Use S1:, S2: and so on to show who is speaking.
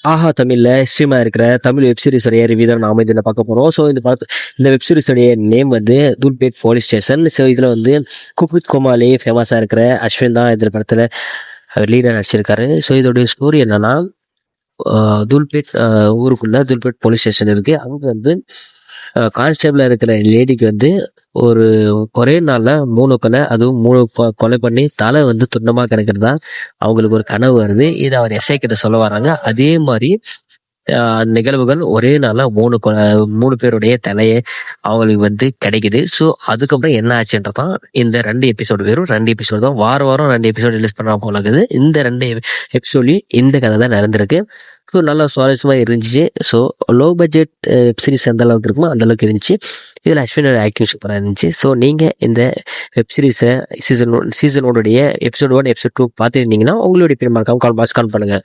S1: ஆஹா தமிழ்ல ஸ்ட்ரீமா இருக்கிற Tamil web சீரிஸோடைய review தான் நாம இதில் பார்க்க போகிறோம். ஸோ இந்த வெப் சீரிஸோடைய நேம் வந்து தூல்பேட் போலீஸ் ஸ்டேஷன். ஸோ இதில் வந்து குக்வித் கோமாளி ஃபேமஸாக இருக்கிற அஸ்வின் தான் இதில் படத்தில் லீடர் நடிச்சிருக்காரு. ஸோ இதோடைய ஸ்டோரி என்னன்னா, தூல்பேட் ஊருக்குள்ள தூல்பேட் போலீஸ் ஸ்டேஷன் இருக்கு. அங்கே வந்து கான்ஸ்டபிளா இருக்கிற லேடிக்கு வந்து ஒரு ஒரே நாள்ல 3 கொலை, அதுவும் 3 கொலை பண்ணி தலை வந்து துண்டமா கிடக்கிறதா அவங்களுக்கு ஒரு கனவு வருது. இதை அவர் எஸ்ஐ கிட்ட சொல்ல வராங்க. அதே மாதிரி நிகழ்வுகள் ஒரே நாள்ல 3 பேருடைய தலையை அவங்களுக்கு வந்து கிடைக்குது. ஸோ அதுக்கப்புறம் என்ன ஆச்சுன்றதான் இந்த 2 எபிசோடு வெறும் 2 எபிசோடு தான். வாரம் வாரம் 2 எபிசோடு ரிலீஸ் பண்ணா போல இருக்குது. இந்த 2 எபிசோட்லையும் இந்த கதை தான் நடந்திருக்கு. ஸோ நல்லா சுவாரஸ்யமாக இருந்துச்சு. So low budget web series எந்த அளவுக்கு இருக்குமோ அந்த அளவுக்கு இருந்துச்சு. இதில் அஸ்வினோட ஆக்டிங் சூப்பராக இருந்துச்சு. ஸோ நீங்கள் இந்த வெப் சீரிஸை சீசனோடைய எபிசோட் 1 எபிசோட் 2 பார்த்துருந்தீங்கன்னா உங்களுடைய பேர் மறக்காம கால் பண்ணுங்கள்.